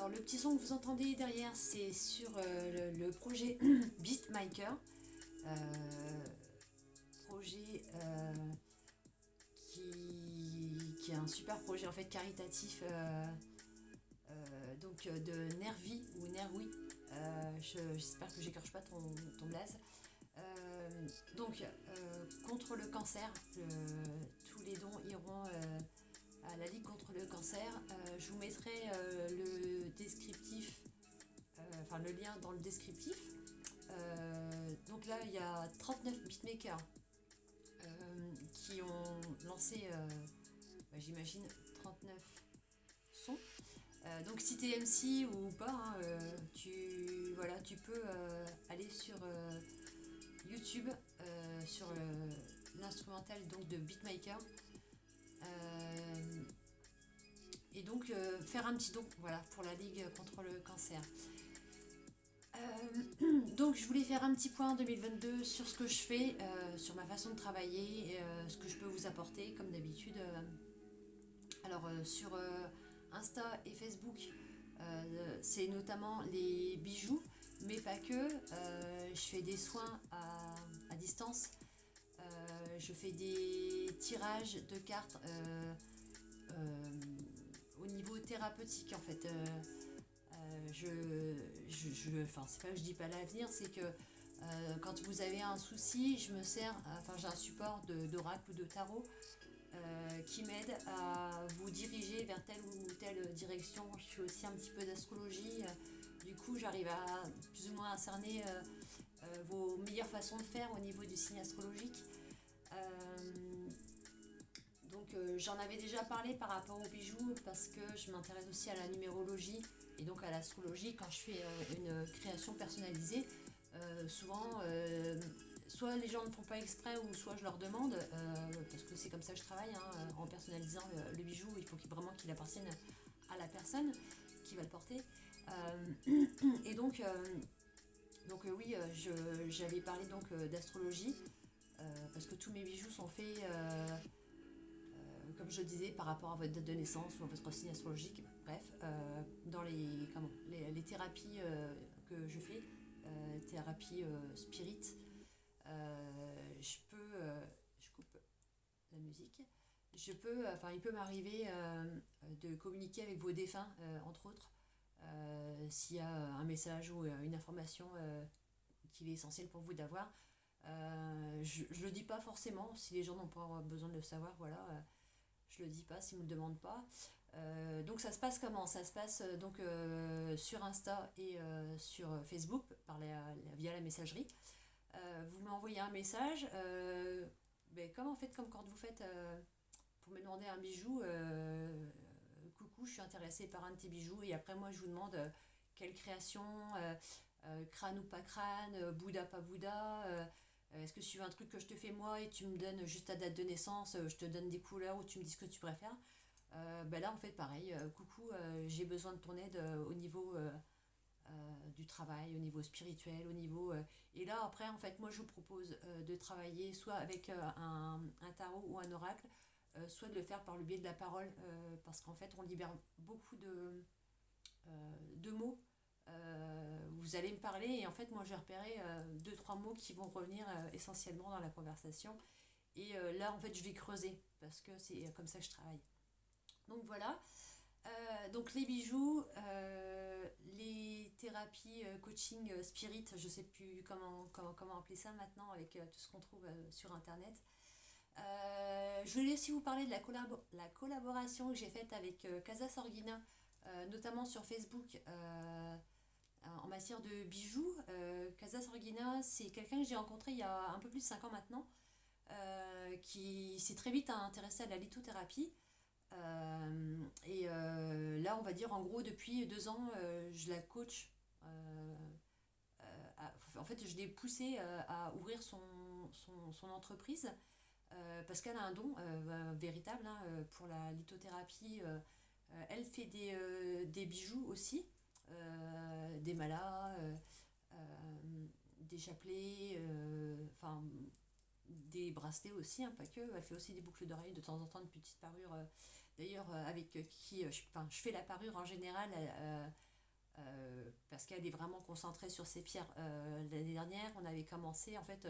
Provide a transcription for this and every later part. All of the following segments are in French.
Alors le petit son que vous entendez derrière, c'est sur le projet Beatmaker, euh, projet qui est un super projet en fait caritatif de Nervi ou Nerwi. J'espère que j'écorche pas ton blaze. Contre le cancer, tous les dons iront à la Ligue contre le cancer. Je vous mettrai le descriptif, enfin le lien dans le descriptif. Donc là, il y a 39 beatmakers qui ont lancé, j'imagine, 39 sons. Donc si t'es MC ou pas, hein, tu peux aller sur YouTube, sur l'instrumental donc de Beatmaker. Et donc faire un petit don, voilà, pour la Ligue contre le cancer. Donc je voulais faire un petit point en 2022 sur ce que je fais, sur ma façon de travailler, ce que je peux vous apporter comme d'habitude. Sur Insta et Facebook, c'est notamment les bijoux, mais pas que. Je fais des soins à distance. Je fais des tirages de cartes au niveau thérapeutique en fait. C'est pas que je dis pas l'avenir, c'est que quand vous avez un souci, je me sers, j'ai un support d'oracle ou de tarot qui m'aide à vous diriger vers telle ou telle direction. Je fais aussi un petit peu d'astrologie. Du coup, j'arrive à plus ou moins à cerner vos meilleures façons de faire au niveau du signe astrologique. J'en avais déjà parlé par rapport aux bijoux parce que je m'intéresse aussi à la numérologie et donc à l'astrologie quand je fais une création personnalisée. Souvent, soit les gens ne font pas exprès ou soit je leur demande, parce que c'est comme ça que je travaille, hein, en personnalisant le bijou, il faut vraiment qu'il appartienne à la personne qui va le porter. Et donc, oui, j'avais parlé donc d'astrologie, parce que tous mes bijoux sont faits comme je le disais, par rapport à votre date de naissance ou à votre signe astrologique, bref, dans les thérapies que je fais, thérapie spirit, je coupe la musique, il peut m'arriver de communiquer avec vos défunts, entre autres, s'il y a un message ou une information qu'il est essentiel pour vous d'avoir. Je le dis pas forcément, si les gens n'ont pas besoin de le savoir, voilà. Je le dis pas s'ils me le demandent pas. Donc ça se passe comment? Ça se passe sur Insta et sur Facebook via la messagerie. Vous m'envoyez un message, comme quand vous faites pour me demander un bijou. Coucou, je suis intéressée par un de tes bijoux, et après moi je vous demande quelle création, crâne ou pas crâne, Bouddha pas Bouddha. Est-ce que si tu veux un truc que je te fais moi et tu me donnes juste ta date de naissance, je te donne des couleurs ou tu me dis ce que tu préfères. Là en fait pareil, coucou, j'ai besoin de ton aide au niveau du travail, au niveau spirituel, au niveau... et là après en fait moi je vous propose de travailler soit avec un tarot ou un oracle, soit de le faire par le biais de la parole, parce qu'en fait on libère beaucoup de mots. Vous allez me parler et en fait moi j'ai repéré deux trois mots qui vont revenir essentiellement dans la conversation, et là en fait je vais creuser parce que c'est comme ça que je travaille. Donc voilà. Donc les bijoux, les thérapies coaching spirit, je sais plus comment appeler ça maintenant avec tout ce qu'on trouve sur internet. Je voulais aussi vous parler de la collaboration que j'ai faite avec Casa Sorgina, notamment sur Facebook, en matière de bijoux. Casa Sorgina, c'est quelqu'un que j'ai rencontré il y a un peu plus de 5 ans maintenant, qui s'est très vite intéressé à la lithothérapie. Là, on va dire en gros, depuis 2 ans, je la coach. En fait, je l'ai poussée à ouvrir son entreprise, parce qu'elle a un don véritable, hein, pour la lithothérapie. Elle fait des bijoux aussi, des malas, des chapelets, des bracelets aussi, hein, pas que. Elle fait aussi des boucles d'oreilles de temps en temps, de petites parures. D'ailleurs, avec qui je fais la parure en général. parce qu'elle est vraiment concentrée sur ces pierres. L'année dernière, on avait commencé, en fait,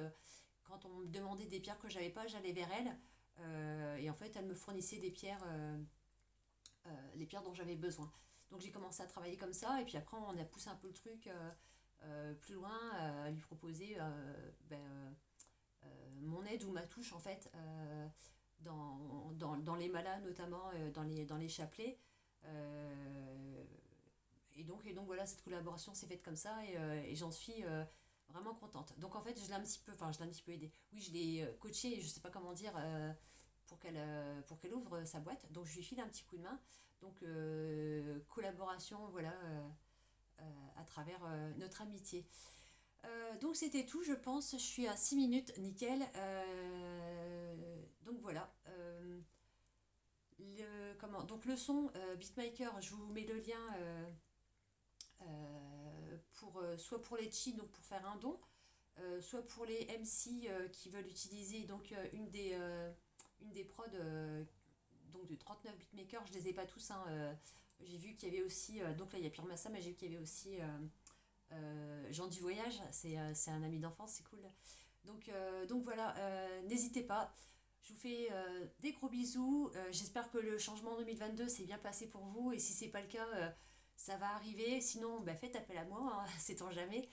quand on me demandait des pierres que j'avais pas, j'allais vers elle. Et en fait, elle me fournissait des pierres, les pierres dont j'avais besoin. Donc j'ai commencé à travailler comme ça, et puis après, on a poussé un peu le truc plus loin, à lui proposer mon aide ou ma touche, en fait, dans les malas, notamment dans les chapelets. Euh, et donc voilà, cette collaboration s'est faite comme ça et j'en suis vraiment contente. Donc en fait, je l'ai un petit peu aidée. Oui, je l'ai coachée, je sais pas comment dire, pour qu'elle ouvre sa boîte. Donc je lui file un petit coup de main. Donc collaboration, voilà, à travers notre amitié. Donc c'était tout, je pense. Je suis à 6 minutes, nickel. Donc voilà. Donc le son, Beatmaker, je vous mets le lien soit pour les chi, donc pour faire un don, soit pour les MC qui veulent utiliser donc une des prods donc de 39 beatmakers. Je les ai pas tous, hein, j'ai vu qu'il y avait aussi donc là il y a Pure Massa, mais j'ai vu qu'il y avait aussi Jean du Voyage, c'est un ami d'enfance, c'est cool. Donc voilà, n'hésitez pas. Je vous fais des gros bisous. J'espère que le changement 2022 s'est bien passé pour vous. Et si c'est pas le cas, ça va arriver. Sinon, bah, faites appel à moi, hein, sait-on jamais.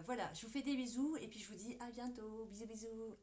Voilà, je vous fais des bisous et puis je vous dis à bientôt. Bisous, bisous.